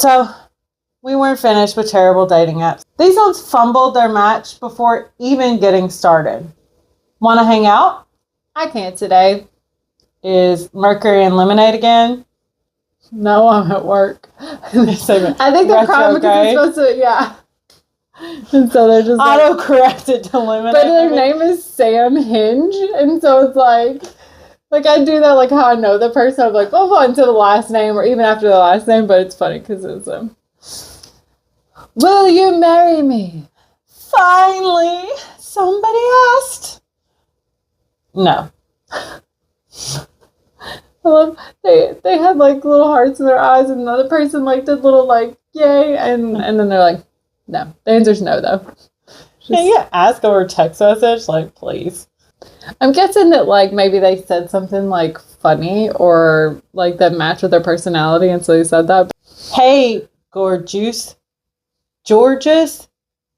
So, we weren't finished with terrible dating apps. These ones fumbled their match before even getting started. Want to hang out? I can't today. Is Mercury and Lemonade again? No, I'm at work. I think they're crying because it's supposed to, yeah. And so they're just auto-correct it to Lemonade. But their name is Sam Hinge, and so it's like I do that, like how I know the person. I'm like, blah, blah, until the last name, or even after the last name, but it's funny because it's will you marry me? Finally, somebody asked. No. I love they had like little hearts in their eyes, and another person like did little like yay, and then they're like, no. The answer's no though. Can you ask over text message? Like, please. I'm guessing that like maybe they said something like funny or like that matched with their personality, and so they said that. Hey, gorgeous. Georges?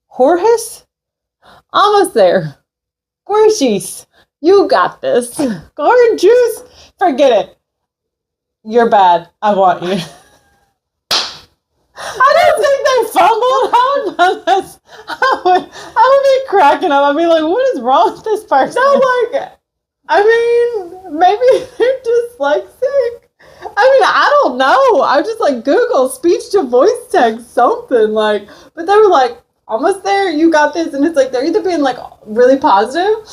Horus? Almost there. Gorgeous. You got this. Gorgeous. Forget it. You're bad. I want you. I don't think they fumbled. I would be cracking up. I'd be like, what is wrong with this person? No, like, I mean, maybe they're dyslexic. I mean, I don't know. I just like Google speech to voice text something like, but they were like, almost there. You got this. And it's like, they're either being like really positive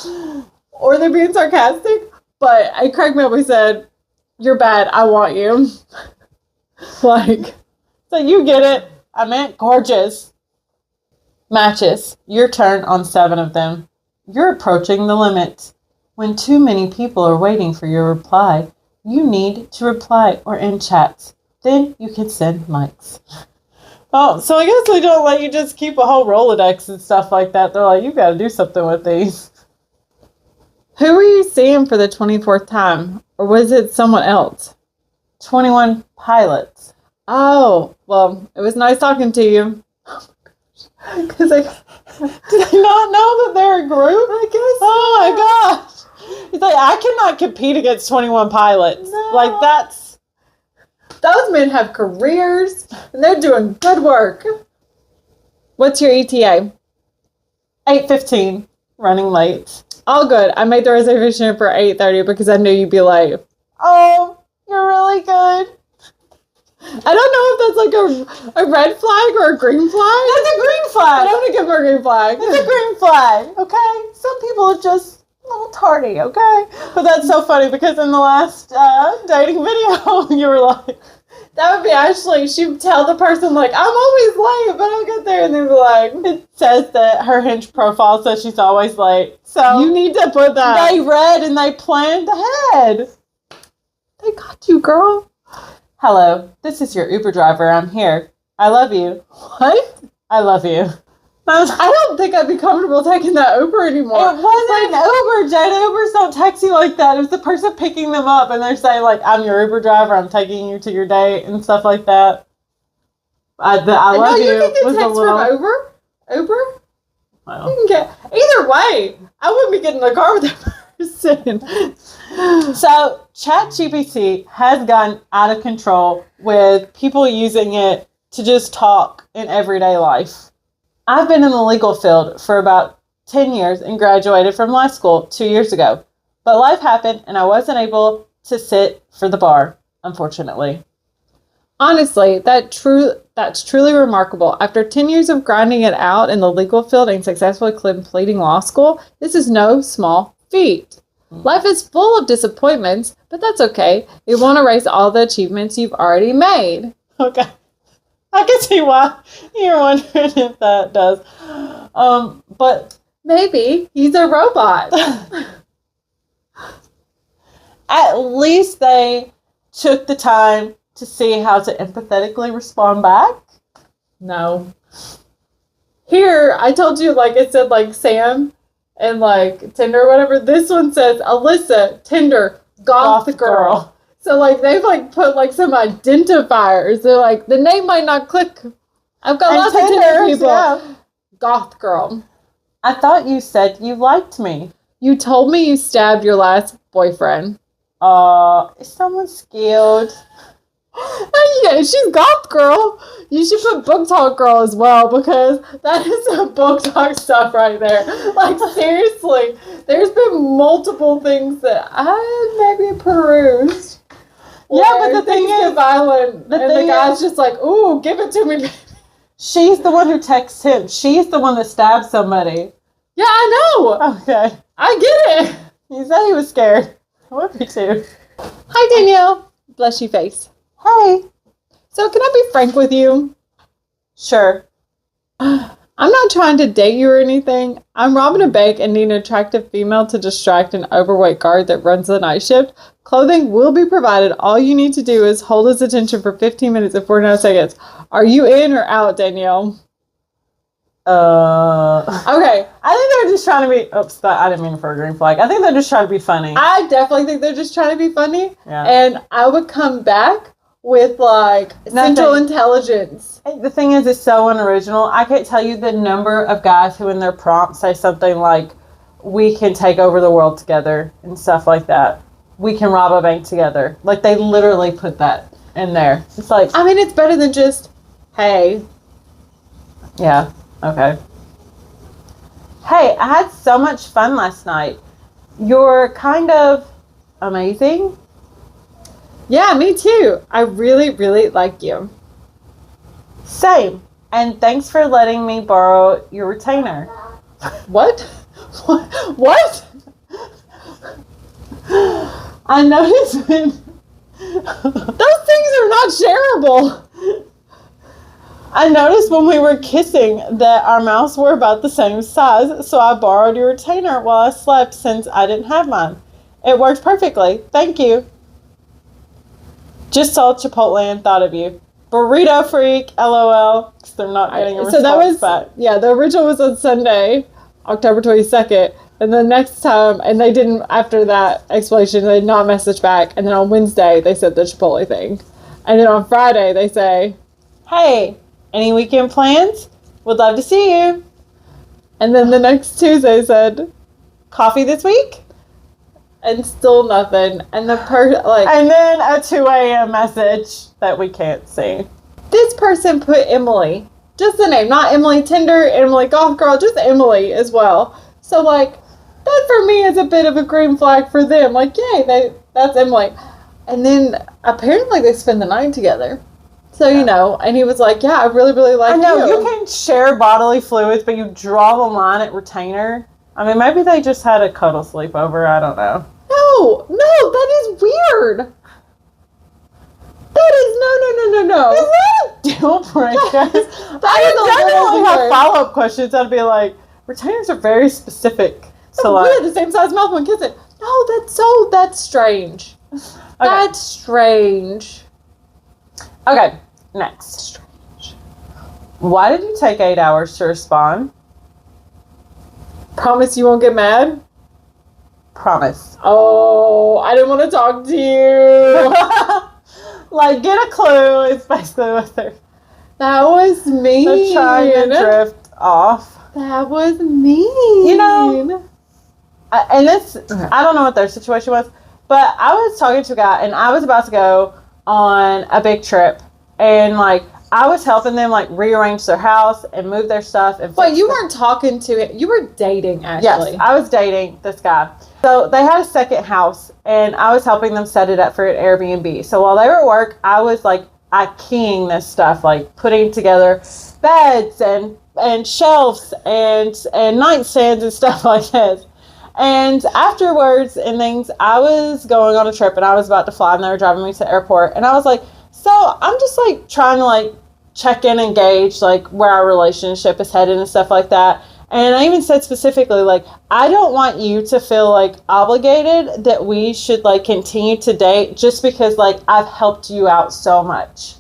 or they're being sarcastic. But it cracked me up. We said, you're bad. I want you. Like, so you get it. I meant gorgeous. Matches. Your turn on 7 of them. You're approaching the limit. When too many people are waiting for your reply, you need to reply or end chats. Then you can send mics. Oh, so I guess they don't let you just keep a whole Rolodex and stuff like that. They're like, you've got to do something with these. Who were you seeing for the 24th time? Or was it someone else? 21 Pilots. Oh, well, it was nice talking to you. Because did I not know that they're a group? I guess. Oh my gosh. He's like, I cannot compete against 21 Pilots. No. Like, those men have careers and they're doing good work. What's your ETA? 8:15. Running late. All good. I made the reservation for 8:30 because I knew you'd be late. Oh, you're really good. I don't know if that's like a red flag or a green flag. That's a green flag. I'm going to give her a green flag. It's a green flag, okay? Some people are just a little tardy, okay? But that's so funny because in the last dating video, you were like, that would be Ashley. She'd tell the person, like, I'm always late, but I'll get there. And they'd be like, it says that her Hinge profile says she's always late. So you need to put that. They read and they planned ahead. They got you, girl. Hello, this is your Uber driver. I'm here. I love you. What? I love you. I don't think I'd be comfortable taking that Uber anymore. It wasn't an Uber, Jada. Ubers don't text you like that. It was the person picking them up, and they're saying, like, I'm your Uber driver. I'm taking you to your date and stuff like that. I love you. You can get text from Uber? Uber? Well. You can get... Either way, I wouldn't be getting in the car with that person. So, ChatGPT has gotten out of control with people using it to just talk in everyday life. I've been in the legal field for about 10 years and graduated from law school 2 years ago. But life happened and I wasn't able to sit for the bar, unfortunately. Honestly, that's truly remarkable. After 10 years of grinding it out in the legal field and successfully completing law school, this is no small feat. Life is full of disappointments, but that's okay. It won't erase all the achievements you've already made. Okay. I can see why you're wondering if that does. But maybe he's a robot. At least they took the time to see how to empathetically respond back. No. Here, I told you, like, it said, like, Sam and, like, Tinder or whatever. This one says, Alyssa, Tinder, goth girl. So, like, they've, like, put, like, some identifiers. They're like, the name might not click. I've got lots of Tinder people. Yeah. Goth girl. I thought you said you liked me. You told me you stabbed your last boyfriend. Is someone skilled? Yeah, she's goth girl. You should put book talk girl as well, because that is some book talk stuff right there. Like, seriously, there's been multiple things that I maybe perused. Yeah, but the thing things is, get violent, and the guy's just like, "Ooh, give it to me, baby." She's the one who texts him. She's the one that stabbed somebody. Yeah, I know. Okay. I get it. He said he was scared. I would be too. Hi, Danielle. Bless you face. Hey. So, can I be frank with you? Sure. I'm not trying to date you or anything. I'm robbing a bank and need an attractive female to distract an overweight guard that runs the night shift. Clothing will be provided. All you need to do is hold his attention for 15 minutes and 49 seconds. Are you in or out, Danielle? Okay. I think they're just trying to be... Oops, I didn't mean for a green flag. I think they're just trying to be funny. I definitely think they're just trying to be funny. Yeah. And I would come back with, like, central intelligence. The thing is, it's so unoriginal. I can't tell you the number of guys who in their prompt say something like, we can take over the world together and stuff like that. We can rob a bank together. Like, they literally put that in there. It's like... I mean, it's better than just, hey. Yeah, okay. Hey, I had so much fun last night. You're kind of amazing. Yeah, me too. I really, really like you. Same. And thanks for letting me borrow your retainer. What? What? I noticed when... Those things are not shareable. I noticed when we were kissing that our mouths were about the same size, so I borrowed your retainer while I slept since I didn't have mine. It worked perfectly. Thank you. Just saw Chipotle and thought of you. Burrito freak, LOL. Because they're not getting a response so that was back. Yeah, the original was on Sunday, October 22nd, and the next time, and they didn't, after that explanation, they did not message back, and then on Wednesday they said the Chipotle thing, and then on Friday they say, hey, any weekend plans? Would love to see you. and then the next Tuesday said, Coffee this week? and still nothing, and the And then a 2 a.m. message that we can't see. this person put Emily, just the name, not Emily Tinder, Emily Goth Girl, just Emily as well. So, like, that for me is a bit of a green flag for them. Like, yay, that's Emily. And then apparently they spend the night together. So, you know, and he was like, yeah, I really, really like you. I know, you can share bodily fluids, but you draw the line at retainer. I mean, maybe they just had a cuddle sleepover. I don't know. No, that is weird. That is, no. Is that a deal breaker? I would definitely have follow-up questions. I'd be like, retainers are very specific. So we had the same size mouth when kissing. No, that's strange. Okay. That's strange. Okay, next. Strange. Why did you take 8 hours to respond? Promise you won't get mad? Promise. Oh, I didn't want to talk to you. Like, get a clue. It's basically what they're That was mean. trying to drift off. That was mean. You know, and this, I don't know what their situation was, but I was talking to a guy, and I was about to go on a big trip, and, like, I was helping them, like, rearrange their house and move their stuff. And But you weren't talking to him. You were dating, actually. Yes, I was dating this guy. So they had a second house, and I was helping them set it up for an Airbnb. So while they were at work, I was, like, keying this stuff, like putting together beds and shelves and nightstands and stuff like this. And afterwards and things, I was going on a trip, and I was about to fly, and they were driving me to the airport. And I was like, so I'm just, like, trying to, like, check in and gauge, like, where our relationship is headed and stuff like that. And I even said specifically, like, I don't want you to feel, like, obligated that we should, like, continue to date just because, like, I've helped you out so much.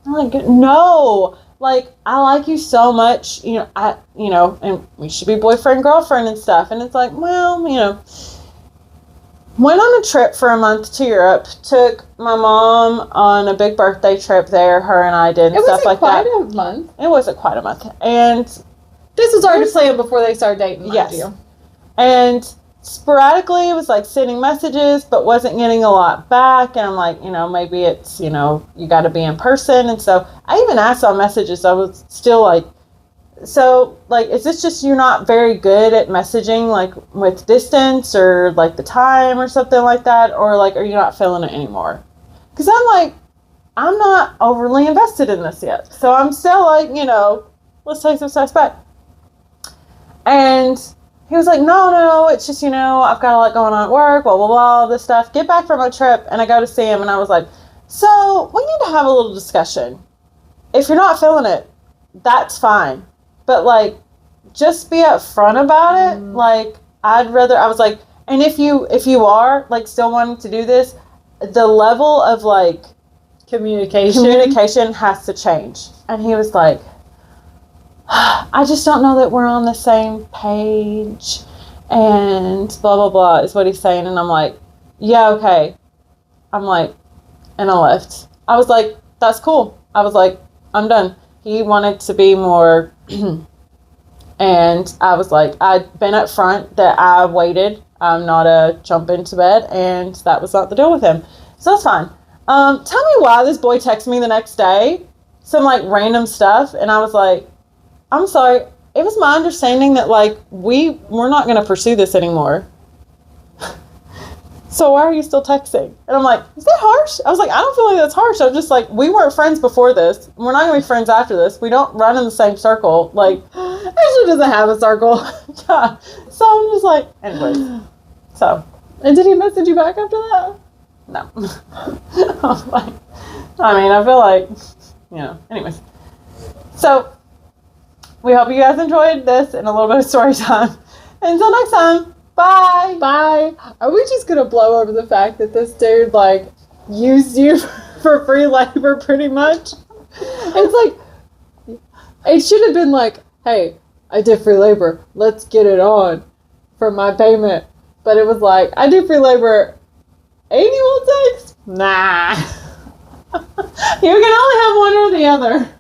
I'm like, no, like, I like you so much, and we should be boyfriend, girlfriend and stuff. And it's like, well, went on a trip for a month to Europe, took my mom on a big birthday trip there, her and I did, and stuff like that. It wasn't quite a month. It wasn't quite a month. And this was already planned before they started dating, mind you. And sporadically was like sending messages, but wasn't getting a lot back. And I'm like, maybe it's, you got to be in person. And so I even asked on messages, I was still like, so like, is this just you're not very good at messaging, like with distance or like the time or something like that? Or like, are you not feeling it anymore? Because I'm like, I'm not overly invested in this yet. So I'm still like, let's take some steps back. And he was like, no, it's just, I've got a lot going on at work, blah, blah, blah, all this stuff. Get back from a trip, and I go to see him, and I was like, so we need to have a little discussion. If you're not feeling it, that's fine. But, like, just be upfront about it. Like, I was like, and if you are, like, still wanting to do this, the level of, like, communication has to change. And he was like, I just don't know that we're on the same page, and blah, blah, blah is what he's saying. And I'm like, yeah, okay. I'm like, and I left. I was like, that's cool. I was like, I'm done. He wanted to be more, and I was like, I'd been up front that I waited. I'm not a jump into bed, and that was not the deal with him. So that's fine. Tell me why this boy texted me the next day, some like random stuff, and I was like, I'm sorry, it was my understanding that, like, we're not going to pursue this anymore. So why are you still texting? And I'm like, is that harsh? I was like, I don't feel like that's harsh. I'm just like, we weren't friends before this. We're not going to be friends after this. We don't run in the same circle. Like, Ashley doesn't have a circle. yeah. So I'm just like, anyways. So. And did he message you back after that? No. I was like, I feel like, anyways. So. We hope you guys enjoyed this and a little bit of story time. Until next time, bye. Bye. Are we just going to blow over the fact that this dude, like, used you for free labor pretty much? It's like, it should have been like, hey, I did free labor. Let's get it on for my payment. But it was like, I do free labor. Ain't you will text? Nah. You can only have one or the other.